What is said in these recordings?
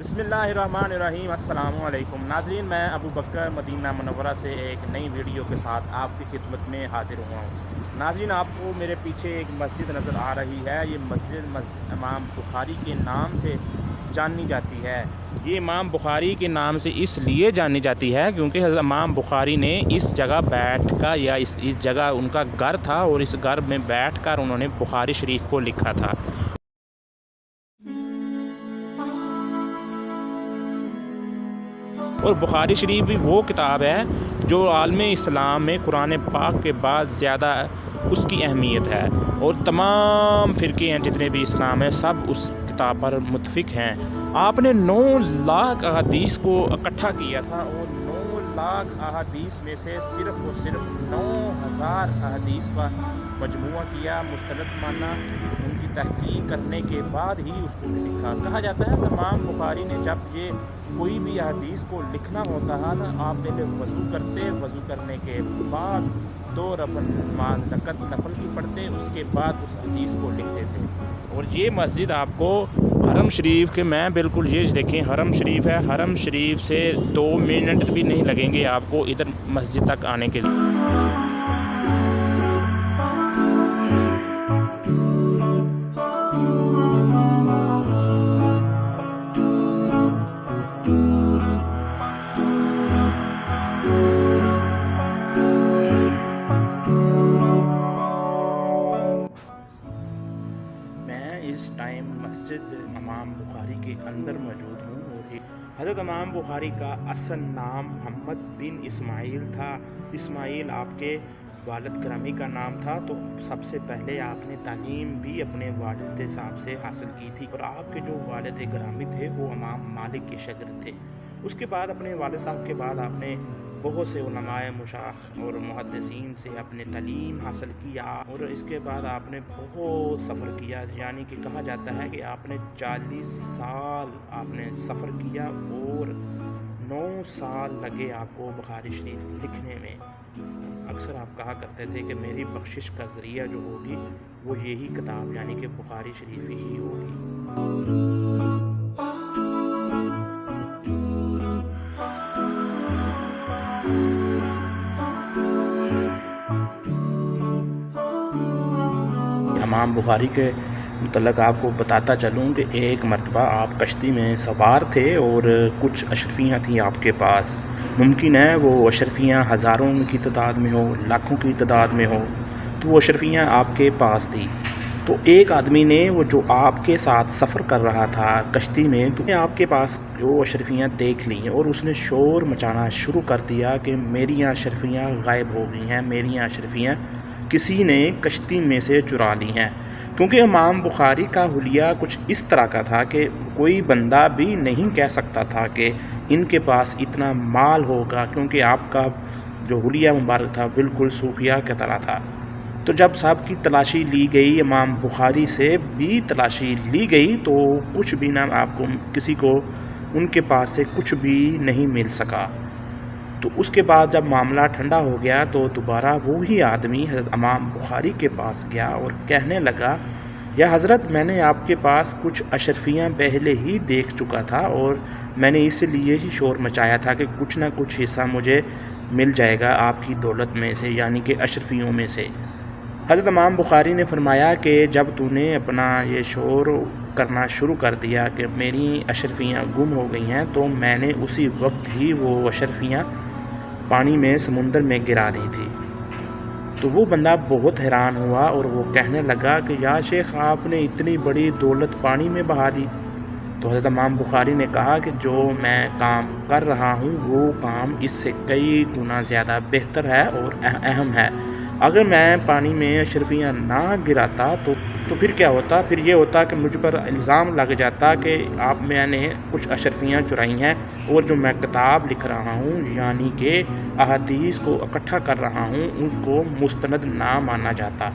بسم اللہ الرحمن الرحیم۔ السلام علیکم ناظرین، میں ابو بکر مدینہ منورہ سے ایک نئی ویڈیو کے ساتھ آپ کی خدمت میں حاضر ہوا ہوں۔ ناظرین، آپ کو میرے پیچھے ایک مسجد نظر آ رہی ہے۔ یہ مسجد امام بخاری کے نام سے جانی جاتی ہے۔ یہ امام بخاری کے نام سے اس لیے جانی جاتی ہے کیونکہ حضرت امام بخاری نے اس جگہ بیٹھ کر یا اس جگہ ان کا گھر تھا اور اس گھر میں بیٹھ کر انہوں نے بخاری شریف کو لکھا تھا۔ اور بخاری شریف بھی وہ کتاب ہے جو عالم اسلام میں قرآن پاک کے بعد زیادہ اس کی اہمیت ہے، اور تمام فرقے ہیں جتنے بھی اسلام ہیں سب اس کتاب پر متفق ہیں۔ آپ نے 9 لاکھ احادیث کو اکٹھا کیا تھا، اور 9 لاکھ احادیث میں سے صرف اور صرف 9000 احادیث کا مجموعہ کیا، مستند مانا، ان کی تحقیق کرنے کے بعد ہی اس کو لکھا۔ کہا جاتا ہے امام بخاری نے جب یہ کوئی بھی حدیث کو لکھنا ہوتا ہے نا، آپ پہلے وضو کرتے، وضو کرنے کے بعد 2 رکعت نفل کی پڑھتے، اس کے بعد اس حدیث کو لکھتے تھے۔ اور یہ مسجد آپ کو حرم شریف کے میں بالکل یہ دیکھیں، حرم شریف ہے، حرم شریف سے 2 منٹ بھی نہیں لگیں گے آپ کو ادھر مسجد تک آنے کے لیے۔ میں اس ٹائم مسجد امام بخاری کے اندر موجود ہوں، اور حضرت امام بخاری کا اصل نام محمد بن اسماعیل تھا۔ اسماعیل آپ کے والد گرامی کا نام تھا، تو سب سے پہلے آپ نے تعلیم بھی اپنے والد صاحب سے حاصل کی تھی، اور آپ کے جو والد گرامی تھے وہ امام مالک کے شاگرد تھے۔ اس کے بعد اپنے والد صاحب کے بعد آپ نے بہت سے علماء مشائخ اور محدثین سے اپنے تعلیم حاصل کیا، اور اس کے بعد آپ نے بہت سفر کیا، یعنی کہ کہا جاتا ہے کہ آپ نے 40 سال آپ نے سفر کیا، اور 9 سال لگے آپ کو بخاری شریف لکھنے میں۔ اکثر آپ کہا کرتے تھے کہ میری بخشش کا ذریعہ جو ہوگی وہ یہی کتاب یعنی کہ بخاری شریف ہی ہوگی۔ امام بخاری کے متعلق آپ کو بتاتا چلوں کہ ایک مرتبہ آپ کشتی میں سوار تھے، اور کچھ اشرفیاں تھیں آپ کے پاس۔ ممکن ہے وہ اشرفیاں ہزاروں کی تعداد میں ہو، لاکھوں کی تعداد میں ہو، تو وہ اشرفیاں آپ کے پاس تھیں۔ تو ایک آدمی نے وہ جو آپ کے ساتھ سفر کر رہا تھا کشتی میں، تو آپ کے پاس جو اشرفیاں دیکھ لیں، اور اس نے شور مچانا شروع کر دیا کہ میری اشرفیاں غائب ہو گئی ہیں، میری اشرفیاں کسی نے کشتی میں سے چرا لی ہیں۔ کیونکہ امام بخاری کا حلیہ کچھ اس طرح کا تھا کہ کوئی بندہ بھی نہیں کہہ سکتا تھا کہ ان کے پاس اتنا مال ہوگا، کیونکہ آپ کا جو حلیہ مبارک تھا بالکل صوفیہ کی طرح تھا۔ تو جب صاحب کی تلاشی لی گئی، امام بخاری سے بھی تلاشی لی گئی، تو کچھ بھی نہ آپ کو کسی کو ان کے پاس سے کچھ بھی نہیں مل سکا۔ تو اس کے بعد جب معاملہ ٹھنڈا ہو گیا تو دوبارہ وہی آدمی حضرت امام بخاری کے پاس گیا اور کہنے لگا، یا حضرت میں نے آپ کے پاس کچھ اشرفیاں پہلے ہی دیکھ چکا تھا، اور میں نے اس لیے ہی شور مچایا تھا کہ کچھ نہ کچھ حصہ مجھے مل جائے گا آپ کی دولت میں سے، یعنی کہ اشرفیوں میں سے۔ حضرت امام بخاری نے فرمایا کہ جب تو نے اپنا یہ شور کرنا شروع کر دیا کہ میری اشرفیاں گم ہو گئی ہیں، تو میں نے اسی وقت ہی وہ اشرفیاں پانی میں سمندر میں گرا دی تھی۔ تو وہ بندہ بہت حیران ہوا، اور وہ کہنے لگا کہ یا شیخ، آپ نے اتنی بڑی دولت پانی میں بہا دی؟ تو حضرت امام بخاری نے کہا کہ جو میں کام کر رہا ہوں وہ کام اس سے کئی گنا زیادہ بہتر ہے اور اہم ہے۔ اگر میں پانی میں اشرفیاں نہ گراتا تو پھر کیا ہوتا؟ پھر یہ ہوتا کہ مجھ پر الزام لگ جاتا کہ میں نے کچھ اشرفیاں چرائی ہیں، اور جو میں کتاب لکھ رہا ہوں یعنی کہ احادیث کو اکٹھا کر رہا ہوں اس کو مستند نہ مانا جاتا۔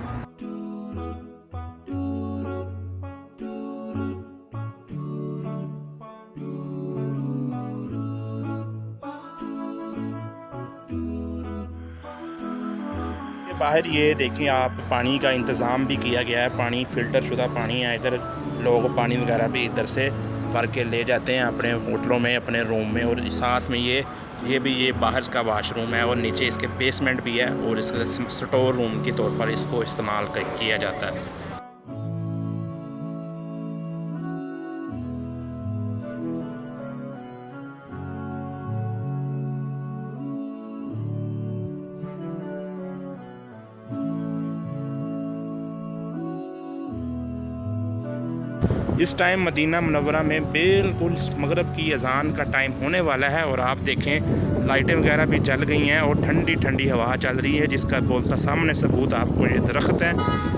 باہر یہ دیکھیں آپ، پانی کا انتظام بھی کیا گیا ہے، پانی فلٹر شدہ پانی ہے، ادھر لوگ پانی وغیرہ بھی ادھر سے بھر کے لے جاتے ہیں اپنے ہوٹلوں میں، اپنے روم میں، اور ساتھ میں یہ بھی یہ باہر کا واش روم ہے، اور نیچے اس کے بیسمنٹ بھی ہے، اور اس کا سٹور روم کے طور پر اس کو استعمال کیا جاتا ہے۔ اس ٹائم مدینہ منورہ میں بالکل مغرب کی اذان کا ٹائم ہونے والا ہے، اور آپ دیکھیں لائٹیں وغیرہ بھی جل گئی ہیں، اور ٹھنڈی ٹھنڈی ہوا چل رہی ہے، جس کا بولتا سامنے ثبوت آپ کو یہ درخت ہیں،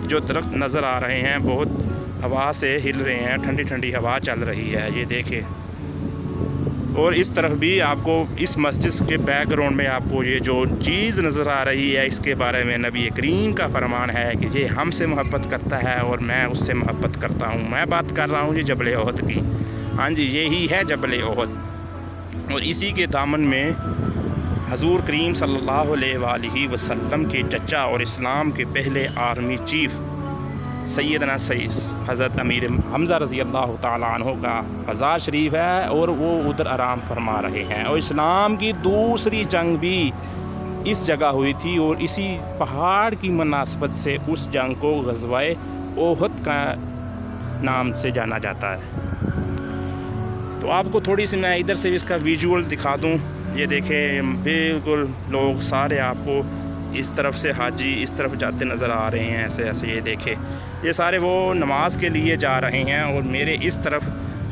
جو درخت نظر آ رہے ہیں بہت ہوا سے ہل رہے ہیں، ٹھنڈی ٹھنڈی ہوا چل رہی ہے، یہ دیکھیں۔ اور اس طرف بھی آپ کو اس مسجد کے بیک گراؤنڈ میں آپ کو یہ جو چیز نظر آ رہی ہے، اس کے بارے میں نبی کریم کا فرمان ہے کہ یہ ہم سے محبت کرتا ہے اور میں اس سے محبت کرتا ہوں۔ میں بات کر رہا ہوں یہ جبل احد کی، ہاں جی یہی ہے جبل احد، اور اسی کے دامن میں حضور کریم صلی اللہ علیہ وآلہ وسلم کے چچا اور اسلام کے پہلے آرمی چیف سیدنا حضرت امیر حمزہ رضی اللہ تعالیٰ عنہ کا مزار شریف ہے، اور وہ ادھر آرام فرما رہے ہیں، اور اسلام کی دوسری جنگ بھی اس جگہ ہوئی تھی، اور اسی پہاڑ کی مناسبت سے اس جنگ کو غزوہ احد کا نام سے جانا جاتا ہے۔ تو آپ کو تھوڑی سی میں ادھر سے اس کا ویژول دکھا دوں، یہ دیکھیں بالکل لوگ سارے آپ کو اس طرف سے حاجی اس طرف جاتے نظر آ رہے ہیں، ایسے ایسے، یہ دیکھیں یہ سارے وہ نماز کے لیے جا رہے ہیں، اور میرے اس طرف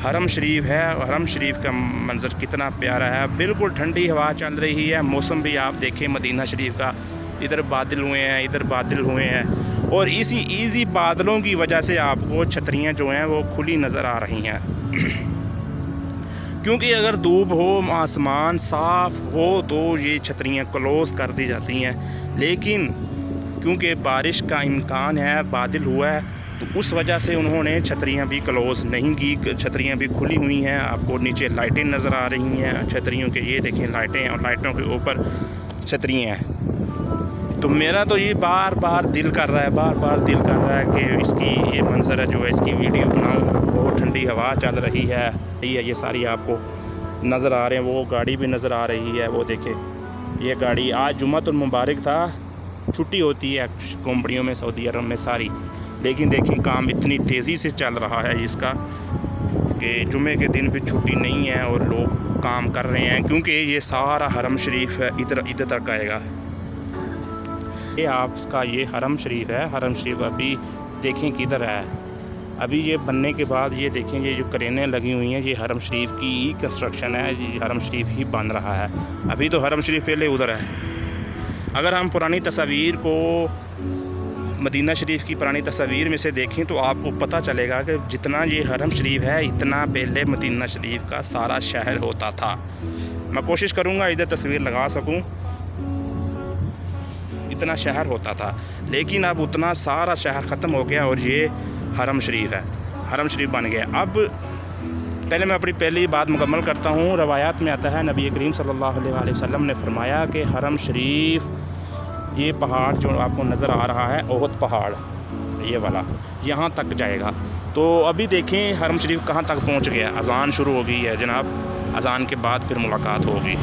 حرم شریف ہے، اور حرم شریف کا منظر کتنا پیارا ہے، بالکل ٹھنڈی ہوا چل رہی ہے، موسم بھی آپ دیکھیں مدینہ شریف کا، ادھر بادل ہوئے ہیں ادھر بادل ہوئے ہیں، اور اسی ایزی بادلوں کی وجہ سے آپ کو چھتریاں جو ہیں وہ کھلی نظر آ رہی ہیں، کیونکہ اگر دھوپ ہو آسمان صاف ہو تو یہ چھتریاں کلوز کر دی جاتی ہیں، لیکن کیونکہ بارش کا امکان ہے، بادل ہوا ہے، تو اس وجہ سے انہوں نے چھتریاں بھی کلوز نہیں کی، چھتریاں بھی کھلی ہوئی ہیں۔ آپ کو نیچے لائٹیں نظر آ رہی ہیں چھتریوں کے، یہ دیکھیں لائٹیں، اور لائٹوں کے اوپر چھتریاں ہیں۔ تو میرا تو یہ بار بار دل کر رہا ہے کہ اس کی یہ منظر جو ہے اس کی ویڈیو بناؤں، بہت ٹھنڈی ہوا چل رہی ہے، یہ ساری آپ کو نظر آ رہے ہیں، وہ گاڑی بھی نظر آ رہی ہے، وہ دیکھیں یہ گاڑی، آج جمعۃ المبارک تھا، چھٹی ہوتی ہے کمپنیوں میں سعودی عرب میں ساری، لیکن دیکھیں کام اتنی تیزی سے چل رہا ہے اس کا کہ جمعے کے دن بھی چھٹی نہیں ہے، اور لوگ کام کر رہے ہیں، کیونکہ یہ سارا حرم شریف ہے، ادھر تک آئے گا، یہ آپ کا یہ حرم شریف ہے۔ حرم شریف ابھی دیکھیں کدھر ہے، ابھی یہ بننے کے بعد یہ دیکھیں یہ جو کرینیں لگی ہوئی ہیں، یہ حرم شریف کی ہی کنسٹرکشن ہے، یہ حرم شریف ہی بن رہا ہے، ابھی تو حرم شریف پہلے ادھر ہے۔ اگر ہم پرانی تصاویر کو مدینہ شریف کی پرانی تصاویر میں سے دیکھیں تو آپ کو پتہ چلے گا کہ جتنا یہ حرم شریف ہے اتنا پہلے مدینہ شریف کا سارا شہر ہوتا تھا۔ میں کوشش کروں گا ادھر تصویر لگا سکوں، اتنا شہر ہوتا تھا، لیکن اب اتنا سارا شہر ختم ہو گیا، اور یہ حرم شریف ہے، حرم شریف بن گیا۔ اب پہلے میں اپنی پہلی بات مکمل کرتا ہوں، روایات میں آتا ہے نبی کریم صلی اللہ علیہ وسلم نے فرمایا کہ حرم شریف یہ پہاڑ جو آپ کو نظر آ رہا ہے احد پہاڑ، یہ والا یہاں تک جائے گا۔ تو ابھی دیکھیں حرم شریف کہاں تک پہنچ گیا، اذان شروع ہو گئی ہے جناب، اذان کے بعد پھر ملاقات ہوگی۔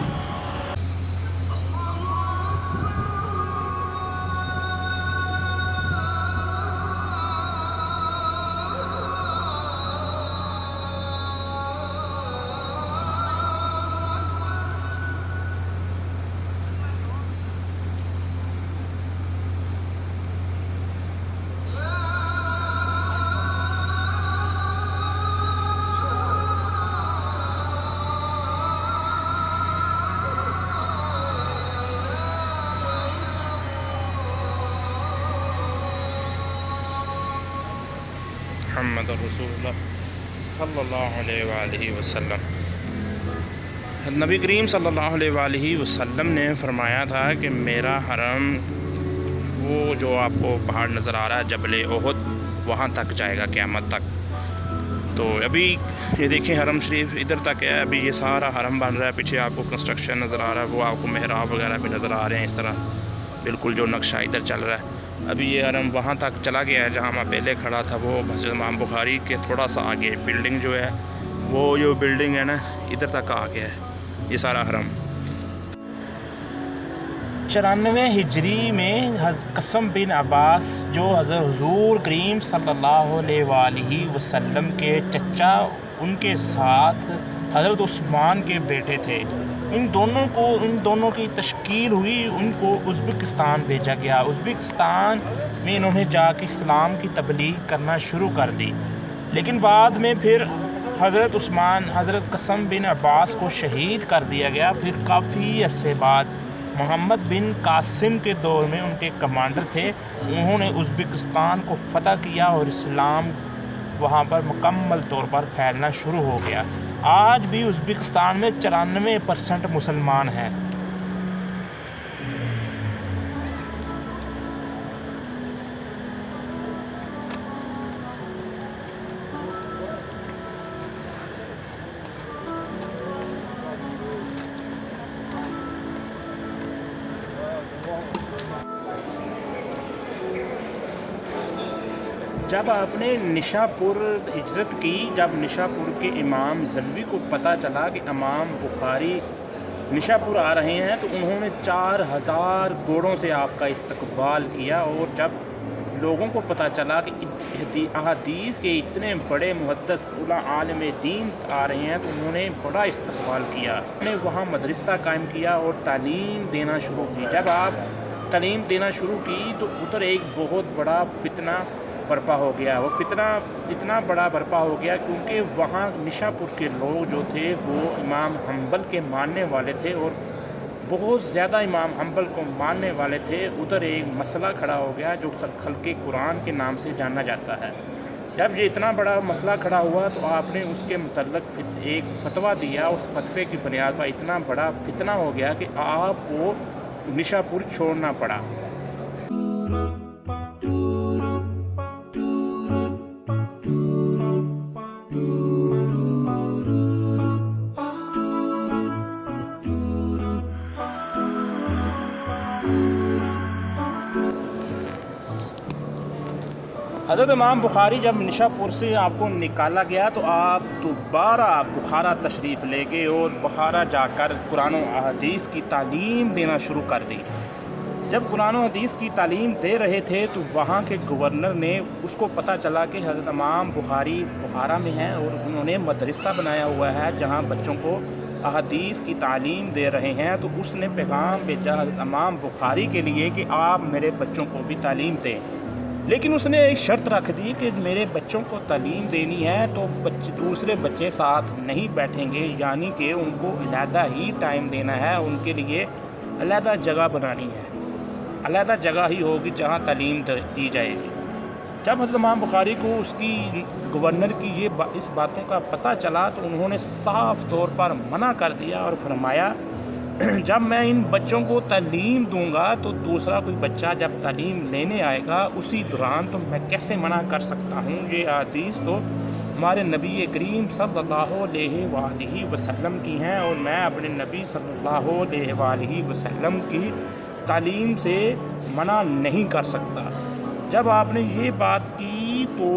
محمد رسول اللہ صلی اللہ علیہ وآلہ وسلم، نبی کریم صلی اللہ علیہ وآلہ وسلم نے فرمایا تھا کہ میرا حرم وہ جو آپ کو پہاڑ نظر آ رہا ہے جبل احد، وہاں تک جائے گا قیامت تک۔ تو ابھی یہ دیکھیں حرم شریف ادھر تک ہے، ابھی یہ سارا حرم بن رہا ہے، پیچھے آپ کو کنسٹرکشن نظر آ رہا ہے، وہ آپ کو محراب وغیرہ بھی نظر آ رہے ہیں، اس طرح بالکل جو نقشہ ادھر چل رہا ہے۔ ابھی یہ حرم وہاں تک چلا گیا ہے جہاں میں پہلے کھڑا تھا، وہ مسجد امام بخاری کے تھوڑا سا آگے بلڈنگ جو ہے وہ جو بلڈنگ ہے نا ادھر تک آ گیا ہے یہ سارا حرم۔ 94 ہجری میں قاسم بن عباس جو حضرت حضور کریم صلی اللہ علیہ وآلہ وسلم کے چچا ان کے ساتھ حضرت عثمان کے بیٹے تھے، ان دونوں کی تشکیل ہوئی، ان کو ازبکستان بھیجا گیا۔ ازبکستان میں انہوں نے جا کے اسلام کی تبلیغ کرنا شروع کر دی، لیکن بعد میں پھر حضرت قاسم بن عباس کو شہید کر دیا گیا۔ پھر کافی عرصے بعد محمد بن قاسم کے دور میں ان کے کمانڈر تھے، انہوں نے ازبکستان کو فتح کیا اور اسلام وہاں پر مکمل طور پر پھیلنا شروع ہو گیا۔ آج بھی ازبکستان میں 94% مسلمان ہیں۔ جب آپ نے نشا پور ہجرت کی، جب نشا پور کے امام زنوی کو پتہ چلا کہ امام بخاری نشا پور آ رہے ہیں تو انہوں نے 4000 گھوڑوں سے آپ کا استقبال کیا، اور جب لوگوں کو پتہ چلا کہ احادیث کے اتنے بڑے محدث عالم دین آ رہے ہیں تو انہوں نے بڑا استقبال کیا، انہوں نے وہاں مدرسہ قائم کیا اور تعلیم دینا شروع کی۔ جب آپ تعلیم دینا شروع کی تو ادھر ایک بہت بڑا فتنہ برپا ہو گیا۔ وہ فتنہ اتنا بڑا برپا ہو گیا کیونکہ وہاں نشا پور کے لوگ جو تھے وہ امام حنبل کے ماننے والے تھے، اور بہت زیادہ امام حنبل کو ماننے والے تھے۔ ادھر ایک مسئلہ کھڑا ہو گیا جو خلق قرآن کے نام سے جانا جاتا ہے۔ جب یہ اتنا بڑا مسئلہ کھڑا ہوا تو آپ نے اس کے متعلق ایک فتویٰ دیا، اس فتوے کی بنیاد پر اتنا بڑا فتنہ ہو گیا کہ آپ کو نشا پور چھوڑنا پڑا۔ حضرت امام بخاری جب نشا پور سے آپ کو نکالا گیا تو آپ دوبارہ بخارا تشریف لے گئے اور بخارا جا کر قرآن و حدیث کی تعلیم دینا شروع کر دی۔ جب قرآن و حدیث کی تعلیم دے رہے تھے تو وہاں کے گورنر نے اس کو پتہ چلا کہ حضرت امام بخاری بخارا میں ہیں اور انہوں نے مدرسہ بنایا ہوا ہے جہاں بچوں کو احادیث کی تعلیم دے رہے ہیں، تو اس نے پیغام بھیجا حضرت امام بخاری کے لیے کہ آپ میرے بچوں کو بھی تعلیم دیں، لیکن اس نے ایک شرط رکھ دی کہ میرے بچوں کو تعلیم دینی ہے تو دوسرے بچے ساتھ نہیں بیٹھیں گے، یعنی کہ ان کو علیحدہ ہی ٹائم دینا ہے، ان کے لیے علیحدہ جگہ بنانی ہے، علیحدہ جگہ ہی ہوگی جہاں تعلیم دی جائے گی۔ جب حضرت امام بخاری کو اس کی گورنر کی اس باتوں کا پتہ چلا تو انہوں نے صاف طور پر منع کر دیا اور فرمایا جب میں ان بچوں کو تعلیم دوں گا تو دوسرا کوئی بچہ جب تعلیم لینے آئے گا اسی دوران تو میں کیسے منع کر سکتا ہوں؟ یہ حدیث تو ہمارے نبی کریم صلی اللہ علیہ وآلہ وسلم کی ہیں اور میں اپنے نبی صلی اللہ علیہ وآلہ وسلم کی تعلیم سے منع نہیں کر سکتا۔ جب آپ نے یہ بات کی تو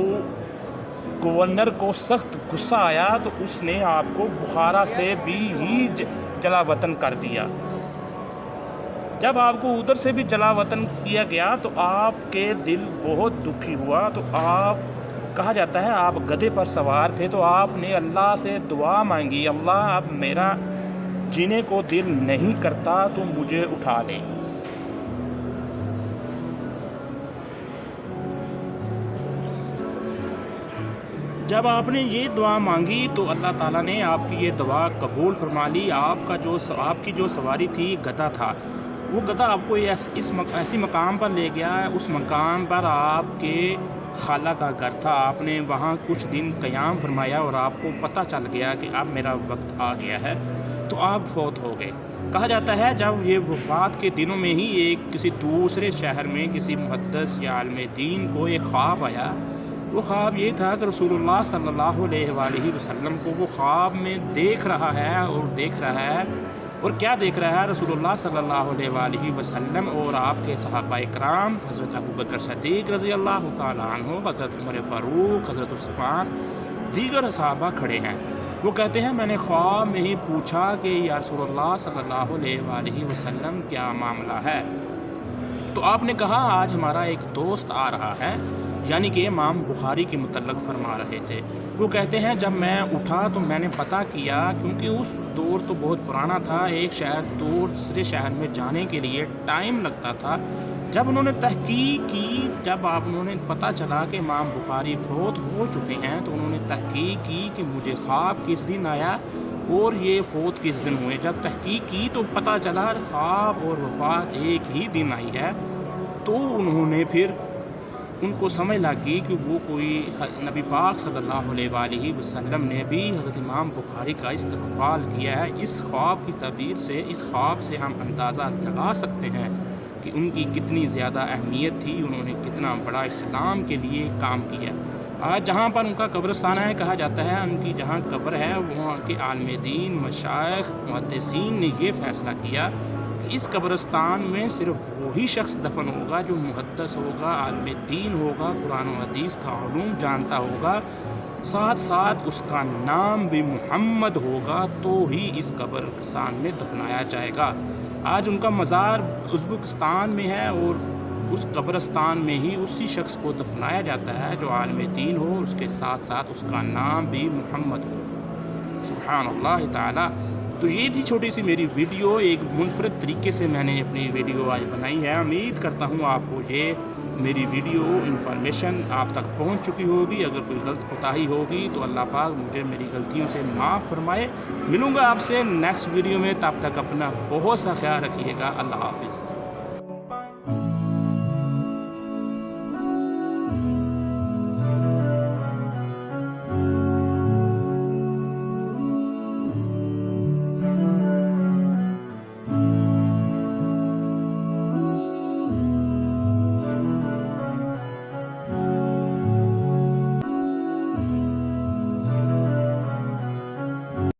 گورنر کو سخت غصہ آیا تو اس نے آپ کو بخارا سے بھی ہی جلا وطن کر دیا۔ جب آپ کو ادھر سے بھی جلا وطن کیا گیا تو آپ کے دل بہت دکھی ہوا، تو آپ کہا جاتا ہے آپ گدھے پر سوار تھے تو آپ نے اللہ سے دعا مانگی، اللہ اب میرا جینے کو دل نہیں کرتا تو مجھے اٹھا لے۔ جب آپ نے یہ دعا مانگی تو اللہ تعالیٰ نے آپ کی یہ دعا قبول فرما لی۔ آپ کی جو سواری تھی گدھا تھا، وہ گدھا آپ کو ایسی مقام پر لے گیا، اس مقام پر آپ کے خالہ کا گھر تھا، آپ نے وہاں کچھ دن قیام فرمایا اور آپ کو پتہ چل گیا کہ اب میرا وقت آ گیا ہے، تو آپ فوت ہو گئے۔ کہا جاتا ہے جب یہ وفات کے دنوں میں ہی کسی دوسرے شہر میں کسی محدث یا عالم دین کو ایک خواب آیا۔ وہ خواب یہ تھا کہ رسول اللہ صلی اللہ علیہ وآلہ وسلم کو وہ خواب میں دیکھ رہا ہے اور کیا دیکھ رہا ہے؟ رسول اللہ صلی اللہ علیہ وآلہ وسلم اور آپ کے صحابہ اکرام، حضرت ابوبکر صدیق رضی اللہ تعالیٰ عنہ، حضرت عمر فاروق، حضرت عثمان، دیگر صحابہ کھڑے ہیں۔ وہ کہتے ہیں میں نے خواب میں ہی پوچھا کہ یا رسول اللہ صلی اللہ علیہ وآلہ وسلم کیا معاملہ ہے؟ تو آپ نے کہا آج ہمارا ایک دوست آ رہا ہے، یعنی کہ امام بخاری کے متعلق فرما رہے تھے۔ وہ کہتے ہیں جب میں اٹھا تو میں نے پتہ کیا، کیونکہ اس دور تو بہت پرانا تھا، ایک شہر دوسرے شہر میں جانے کے لیے ٹائم لگتا تھا۔ جب انہوں نے تحقیق کی، جب انہوں نے پتہ چلا کہ امام بخاری فوت ہو چکے ہیں، تو انہوں نے تحقیق کی کہ مجھے خواب کس دن آیا اور یہ فوت کس دن ہوئے۔ جب تحقیق کی تو پتہ چلا خواب اور وفات ایک ہی دن آئی ہے۔ تو انہوں نے پھر ان کو سمجھ لگی کہ وہ کوئی نبی پاک صلی اللہ علیہ وآلہ وسلم نے بھی حضرت امام بخاری کا استقبال کیا ہے۔ اس خواب کی تعبیر سے، اس خواب سے ہم اندازہ لگا سکتے ہیں کہ ان کی کتنی زیادہ اہمیت تھی، انہوں نے کتنا بڑا اسلام کے لیے کام کیا۔ آج جہاں پر ان کا قبرستان ہے، کہا جاتا ہے ان کی جہاں قبر ہے وہاں کے عالم دین، مشائخ، محدثین نے یہ فیصلہ کیا کہ اس قبرستان میں صرف وہی شخص دفن ہوگا جو محدث ہوگا، عالم دین ہوگا، قرآن و حدیث کا علوم جانتا ہوگا، ساتھ ساتھ اس کا نام بھی محمد ہوگا، تو ہی اس قبرستان میں دفنایا جائے گا۔ آج ان کا مزار ازبکستان میں ہے اور اس قبرستان میں ہی اسی شخص کو دفنایا جاتا ہے جو عالم دین ہو، اس کے ساتھ ساتھ اس کا نام بھی محمد ہو۔ سبحان اللہ تعالی۔ تو یہ تھی چھوٹی سی میری ویڈیو، ایک منفرد طریقے سے میں نے اپنی ویڈیو آج بنائی ہے۔ امید کرتا ہوں آپ کو یہ میری ویڈیو انفارمیشن آپ تک پہنچ چکی ہوگی۔ اگر کوئی غلط کوتاہی ہوگی تو اللہ پاک مجھے میری غلطیوں سے معاف فرمائے۔ ملوں گا آپ سے نیکسٹ ویڈیو میں، تب تک اپنا بہت سا خیال رکھیے گا۔ اللہ حافظ۔